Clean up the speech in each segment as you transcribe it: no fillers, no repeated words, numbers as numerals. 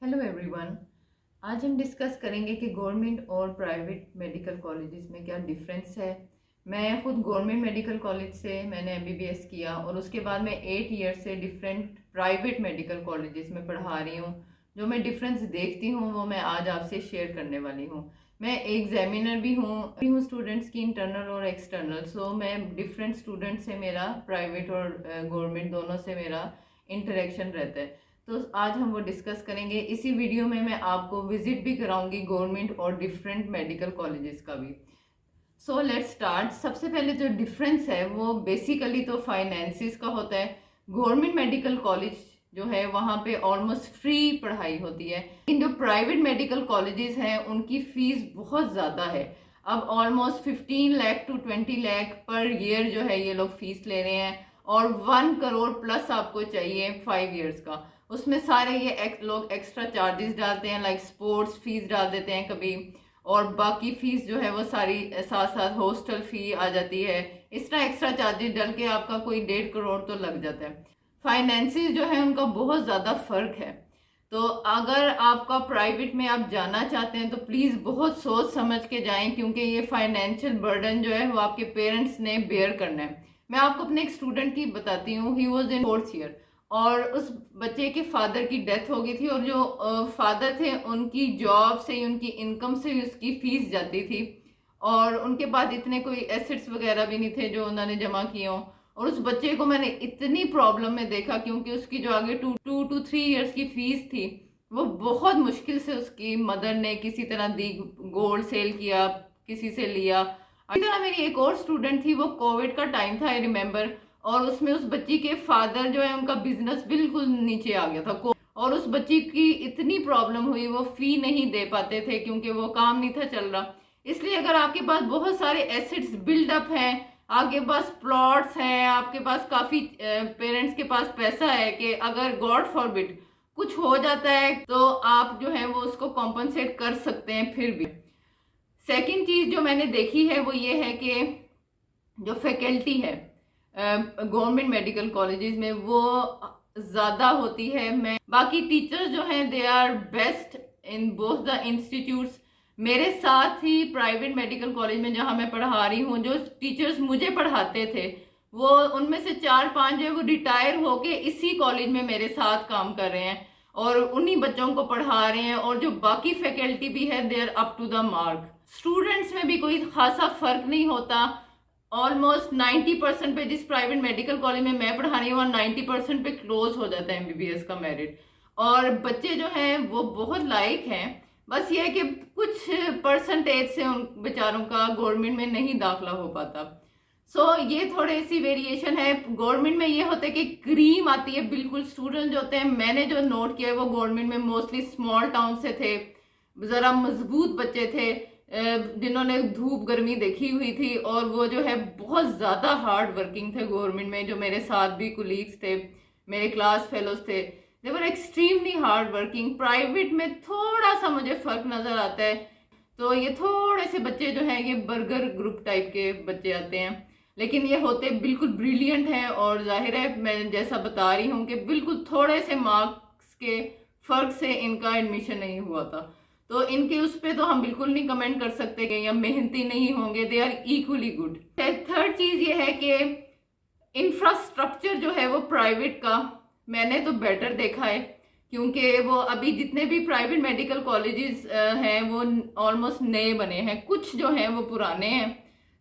Hello everyone. आज हम discuss करेंगे कि गवर्नमेंट और प्राइवेट मेडिकल कॉलेजेस में क्या डिफरेंस है। मैं खुद गवर्नमेंट मेडिकल कॉलेज से मैंने एमबीबीएस किया और उसके बाद मैं 8 ईयर से डिफरेंट प्राइवेट मेडिकल कॉलेजेस में पढ़ा रही हूँ। जो मैं डिफरेंस देखती हूँ वो मैं आज आपसे शेयर करने वाली हूँ। मैं एग्जामिनर भी हूँ स्टूडेंट्स की इंटरनल और एक्सटर्नल। सो मैं डिफरेंट स्टूडेंट से मेरा प्राइवेट और गवर्नमेंट दोनों से मेरा इंटरेक्शन रहता है। तो आज हम वो डिस्कस करेंगे। इसी वीडियो में मैं आपको विजिट भी कराऊंगी गवर्नमेंट और डिफरेंट मेडिकल कॉलेजेस का भी। So let's start. सबसे पहले जो डिफरेंस है वो बेसिकली तो फाइनेंसिस का होता है। गवर्नमेंट मेडिकल कॉलेज जो है वहाँ पे ऑलमोस्ट फ्री पढ़ाई होती है, लेकिन जो प्राइवेट मेडिकल कॉलेजेस हैं उनकी फीस बहुत ज़्यादा है। अब almost 15 lakh to 20 lakh per year जो है ये लोग फीस ले रहे हैं और 1 करोड़ प्लस आपको चाहिए 5 ईयर्स का। उसमें सारे ये लोग एक्स्ट्रा चार्जेस डालते हैं, लाइक स्पोर्ट्स फीस डाल देते हैं कभी, और बाकी फीस जो है वो सारी साथ साथ हॉस्टल फी आ जाती है। इस तरह एक्स्ट्रा चार्जेस डाल के आपका कोई 1.5 करोड़ तो लग जाता है। फाइनेंसिस जो है उनका बहुत ज़्यादा फर्क है। तो अगर आपका प्राइवेट में आप जाना चाहते हैं तो प्लीज़ बहुत सोच समझ के जाएं, क्योंकि ये फाइनेंशियल बर्डन जो है वो आपके पेरेंट्स ने बेयर करना है। मैं आपको अपने एक स्टूडेंट की बताती हूँ। He was in 4th year और उस बच्चे के फादर की डेथ हो गई थी, और जो फादर थे उनकी जॉब से ही, उनकी इनकम से ही उसकी फीस जाती थी, और उनके पास इतने कोई एसेट्स वगैरह भी नहीं थे जो उन्होंने जमा किए हों। और उस बच्चे को मैंने इतनी प्रॉब्लम में देखा, क्योंकि उसकी जो आगे 2 to 3 ईयर्स की फीस थी वो बहुत मुश्किल से उसकी मदर ने किसी तरह दी, गोल्ड सेल किया, किसी से लिया। इसी तरह मेरी एक और स्टूडेंट थी, वो कोविड का टाइम था आई रिमेम्बर, और उसमें उस बच्ची के फादर जो है उनका बिजनेस बिल्कुल नीचे आ गया था, और उस बच्ची की इतनी प्रॉब्लम हुई, वो फी नहीं दे पाते थे क्योंकि वो काम नहीं था चल रहा। इसलिए अगर आपके पास बहुत सारे एसेट्स बिल्डअप हैं, आपके पास प्लॉट्स हैं, आपके पास काफी पेरेंट्स के पास पैसा है कि अगर गॉड फॉरबिड कुछ हो जाता है तो आप जो है वो उसको कॉम्पनसेट कर सकते हैं फिर भी। सेकंड चीज जो मैंने देखी है वो ये है कि जो फैकल्टी है गवर्नमेंट मेडिकल कॉलेजेस में वो ज़्यादा होती है। मैं बाकी टीचर्स जो हैं they are best in both the institutes. मेरे साथ ही प्राइवेट मेडिकल कॉलेज में जहाँ मैं पढ़ा रही हूँ, जो टीचर्स मुझे पढ़ाते थे वो उनमें से 4-5 जो है वो रिटायर होके इसी कॉलेज में मेरे साथ काम कर रहे हैं और उन्हीं बच्चों को पढ़ा रहे हैं, और जो बाकी फैकल्टी भी है they are up to the mark. Students में भी कोई खासा फर्क नहीं होता। ऑलमोस्ट 90% पे जिस प्राइवेट मेडिकल कॉलेज में मैं पढ़ा रही हूँ 90% पे क्लोज हो जाता है एमबीबीएस का मेरिट, और बच्चे जो हैं वो बहुत लायक हैं। बस ये है कि कुछ परसेंटेज से उन बेचारों का गवर्नमेंट में नहीं दाखला हो पाता। ये थोड़ी सी वेरिएशन है। गवर्नमेंट में ये होता है कि क्रीम आती है बिल्कुल। स्टूडेंट जो होते हैं, मैंने जो नोट किया है वो गवर्नमेंट में मोस्टली स्मॉल टाउन से थे, ज़रा मजबूत बच्चे थे जिन्होंने धूप गर्मी देखी हुई थी, और वो जो है बहुत ज़्यादा हार्ड वर्किंग थे गवर्नमेंट में। जो मेरे साथ भी कुलीग्स थे, मेरे क्लास फेलोज थे, they were extremely hard working. Private में थोड़ा सा मुझे फ़र्क नज़र आता है। तो ये थोड़े से बच्चे जो हैं ये बर्गर ग्रुप टाइप के बच्चे आते हैं, लेकिन ये होते बिल्कुल ब्रिलियंट हैं, और जाहिर है मैं जैसा बता रही हूँ कि बिल्कुल थोड़े से मार्क्स के फ़र्क से इनका एडमिशन नहीं हुआ था। तो इनके उस पर तो हम बिल्कुल नहीं कमेंट कर सकते कि या मेहनती नहीं होंगे, they are equally good. Third चीज़ ये है कि इंफ्रास्ट्रक्चर जो है वो प्राइवेट का मैंने तो बेटर देखा है, क्योंकि वो अभी जितने भी प्राइवेट मेडिकल कॉलेजेस हैं वो ऑलमोस्ट नए बने हैं, कुछ जो हैं वो पुराने हैं।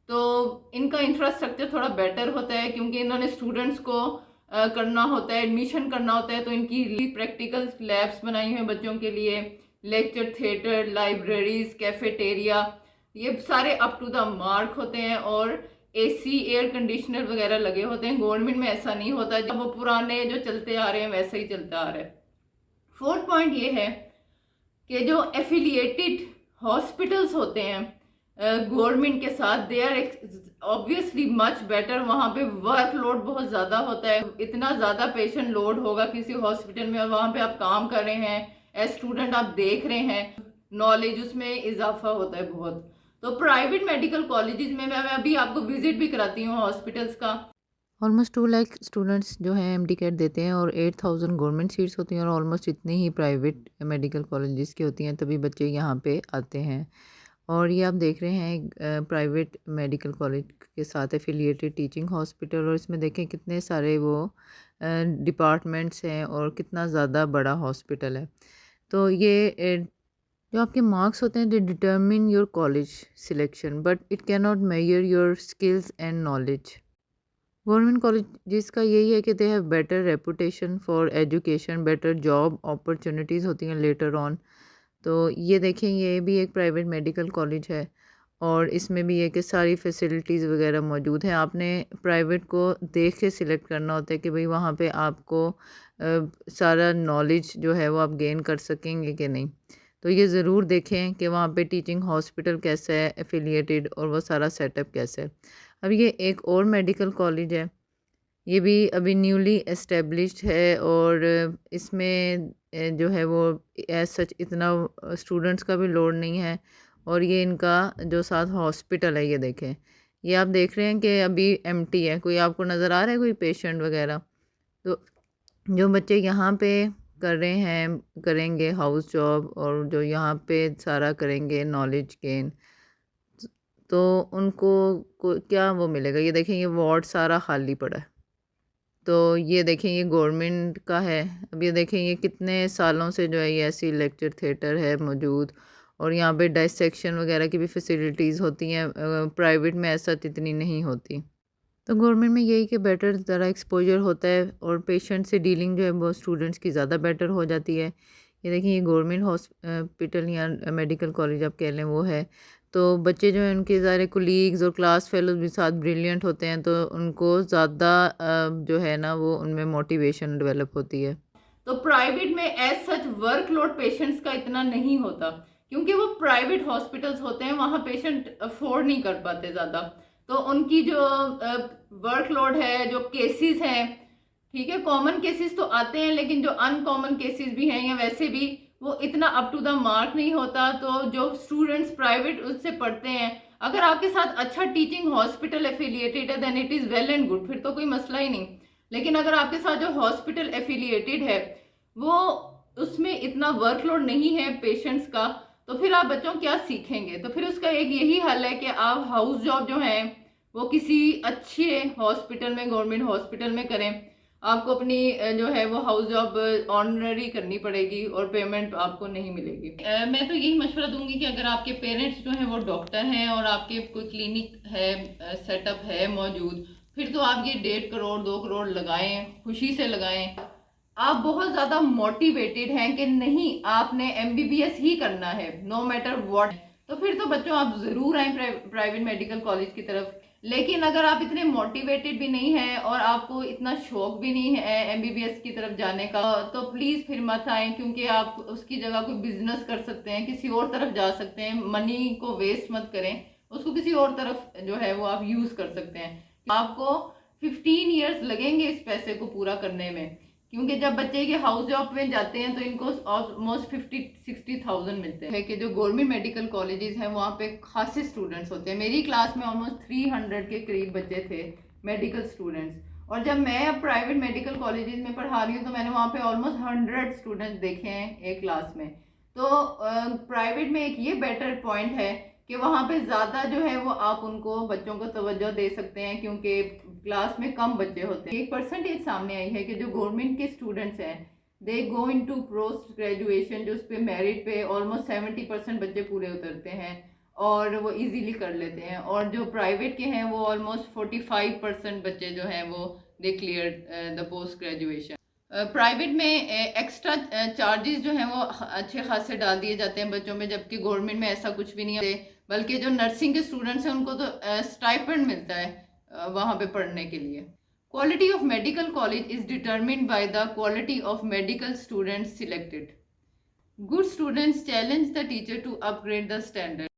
तो इनका इंफ्रास्ट्रक्चर थोड़ा बेटर होता है, क्योंकि इन्होंने स्टूडेंट्स को करना होता है, एडमिशन करना होता है, तो इनकी प्रैक्टिकल लैब्स बनाई हैं बच्चों के लिए, लेक्चर थिएटर, लाइब्रेरीज, कैफेटेरिया, ये सारे अप टू द मार्क होते हैं, और एसी एयर कंडीशनर वगैरह लगे होते हैं। गवर्नमेंट में ऐसा नहीं होता, जब वो पुराने जो चलते आ रहे हैं वैसे ही चलता आ रहा है। फोर्थ पॉइंट ये है कि जो एफिलिएटेड हॉस्पिटल्स होते हैं गवर्नमेंट के साथ, they are obviously much better. वहाँ पे वर्कलोड बहुत ज़्यादा होता है, इतना ज़्यादा पेशेंट लोड होगा किसी हॉस्पिटल में, और वहाँ पे आप काम कर रहे हैं एज स्टूडेंट, आप देख रहे हैं, नॉलेज उसमें इजाफा होता है बहुत। तो प्राइवेट मेडिकल कॉलेजेस में मैं अभी आपको विजिट भी कराती हूँ हॉस्पिटल्स का, ऑलमोस्ट 2 लाख स्टूडेंट्स जो हैं एमडी कैट देते हैं और 8,000 गवर्नमेंट सीट्स होती हैं और ऑलमोस्ट इतनी ही प्राइवेट मेडिकल कॉलेजेस की होती हैं, तभी बच्चे यहाँ पे आते हैं। और ये आप देख रहे हैं प्राइवेट मेडिकल कॉलेज के साथ एफिलिएटेड टीचिंग हॉस्पिटल, और इसमें देखें कितने सारे वो डिपार्टमेंट्स हैं और कितना ज़्यादा बड़ा हॉस्पिटल है। तो ये जो आपके मार्क्स होते हैं, दे determine your college selection, but it can not major your skills and knowledge. Government college जिसका यही है कि they have better reputation for education, better job opportunities होती हैं लेटर ऑन। तो ये देखें, ये भी एक प्राइवेट मेडिकल कॉलेज है और इसमें भी ये कि सारी फैसिलिटीज़ वगैरह मौजूद हैं। आपने प्राइवेट को देख के सिलेक्ट करना होता है कि भाई वहाँ पे आपको सारा नॉलेज जो है वो आप गेन कर सकेंगे कि नहीं। तो ये ज़रूर देखें कि वहाँ पे टीचिंग हॉस्पिटल कैसा है, एफिलिएटेड, और वो सारा सेटअप कैसा है। अब ये एक और मेडिकल कॉलेज है, ये भी अभी न्यूली एस्टेब्लिश्ड है और इसमें जो है वो एज सच इतना स्टूडेंट्स का भी लोड नहीं है। और ये इनका जो साथ हॉस्पिटल है, ये देखें, ये आप देख रहे हैं कि अभी एम्प्टी है, कोई आपको नज़र आ रहा है कोई पेशेंट वगैरह। तो जो बच्चे यहाँ पे कर रहे हैं, करेंगे हाउस जॉब और जो यहाँ पे सारा करेंगे नॉलेज गेन, तो उनको क्या वो मिलेगा। ये देखें, ये वार्ड सारा खाली पड़ा है। तो ये देखें, ये गवर्नमेंट का है। अब ये देखें, ये कितने सालों से जो है ये ऐसी लेक्चर थिएटर है मौजूद, और यहाँ पे डाइसेक्शन वगैरह की भी फैसिलिटीज़ होती हैं। प्राइवेट में ऐसा इतनी नहीं होती। तो गवर्नमेंट में यही कि बेटर ज़रा एक्सपोजर होता है और पेशेंट से डीलिंग जो है वो स्टूडेंट्स की ज़्यादा बेटर हो जाती है। ये देखिए, ये गवर्नमेंट हॉस्पिटल या मेडिकल कॉलेज आप कह लें वो है। तो बच्चे जो हैं उनके सारे कोलीग्स और क्लास फेलोज भी साथ ब्रिलियंट होते हैं, तो उनको ज़्यादा जो है ना वो उनमें मोटिवेशन डेवलप होती है। तो प्राइवेट में एज सच वर्कलोड पेशेंट्स का इतना नहीं होता, क्योंकि वो प्राइवेट हॉस्पिटल्स होते हैं, वहां पेशेंट अफोर्ड नहीं कर पाते ज्यादा। तो उनकी जो वर्कलोड है, जो केसेस हैं, ठीक है, कॉमन केसेस तो आते हैं, लेकिन जो अनकॉमन केसेस भी हैं या वैसे भी वो इतना अप टू द मार्क नहीं होता। तो जो स्टूडेंट्स प्राइवेट उससे पढ़ते हैं, अगर आपके साथ अच्छा टीचिंग हॉस्पिटल एफिलिएटेड है then it is well and good, फिर तो कोई मसला ही नहीं। लेकिन अगर आपके साथ जो हॉस्पिटल एफिलिएटेड है वो उसमें इतना वर्कलोड नहीं है पेशेंट्स का, तो फिर आप बच्चों क्या सीखेंगे। तो फिर उसका एक यही हल है कि आप हाउस जॉब जो है वो किसी अच्छे हॉस्पिटल में, गवर्नमेंट हॉस्पिटल में करें। आपको अपनी जो है वो हाउस जॉब ऑनररी करनी पड़ेगी और पेमेंट आपको नहीं मिलेगी। मैं तो यही मशवरा दूंगी कि अगर आपके पेरेंट्स जो है वो डॉक्टर हैं और आपके कोई क्लिनिक है, सेटअप है मौजूद, फिर तो आप ये 1.5 करोड़ 2 करोड़ लगाएं, खुशी से लगाएं। आप बहुत ज्यादा मोटिवेटेड हैं कि नहीं आपने एमबीबीएस ही करना है नो मैटर व्हाट, तो फिर तो बच्चों आप जरूर आए प्राइवेट मेडिकल कॉलेज की तरफ। लेकिन अगर आप इतने मोटिवेटेड भी नहीं हैं और आपको इतना शौक भी नहीं है एमबीबीएस की तरफ जाने का, तो प्लीज फिर मत आए, क्योंकि आप उसकी जगह कोई बिजनेस कर सकते हैं, किसी और तरफ जा सकते हैं। मनी को वेस्ट मत करें, उसको किसी और तरफ जो है वो आप यूज कर सकते हैं। आपको 15 ईयर्स लगेंगे इस पैसे को पूरा करने में, क्योंकि जब बच्चे के हाउस जॉब में जाते हैं तो इनको ऑलमोस्ट 50-60,000 मिलते हैं। कि जो गवर्नमेंट मेडिकल कॉलेजेस हैं वहाँ पे खासे स्टूडेंट्स होते हैं। मेरी क्लास में ऑलमोस्ट 300 के करीब बच्चे थे मेडिकल स्टूडेंट्स, और जब मैं अब प्राइवेट मेडिकल कॉलेजेस में पढ़ा रही हूँ तो मैंने वहाँ पे ऑलमोस्ट 100 स्टूडेंट्स देखे हैं एक क्लास में। तो प्राइवेट में एक ये बेटर पॉइंट है कि वहाँ पे ज़्यादा जो है वो आप उनको बच्चों को तवज्जो दे सकते हैं, क्योंकि क्लास में कम बच्चे होते हैं। एक परसेंटेज सामने आई है कि जो गवर्नमेंट के स्टूडेंट्स हैं दे गो इन टू पोस्ट ग्रेजुएशन, जो उस पर मेरिट पे ऑलमोस्ट 70% बच्चे पूरे उतरते हैं और वो इजीली कर लेते हैं। और जो प्राइवेट के हैं वो ऑलमोस्ट 45% बच्चे जो हैं वो they clear the post graduation. Private में एक्स्ट्रा चार्जेस जो हैं वो अच्छे खासे डाल दिए जाते हैं बच्चों में, जबकि गवर्नमेंट में ऐसा कुछ भी नहीं है। बल्कि जो नर्सिंग के स्टूडेंट्स हैं उनको तो स्टाइपेंड मिलता है वहाँ पे पढ़ने के लिए। Quality of medical college is determined by the quality of medical students selected. Good students challenge the teacher to upgrade the standard.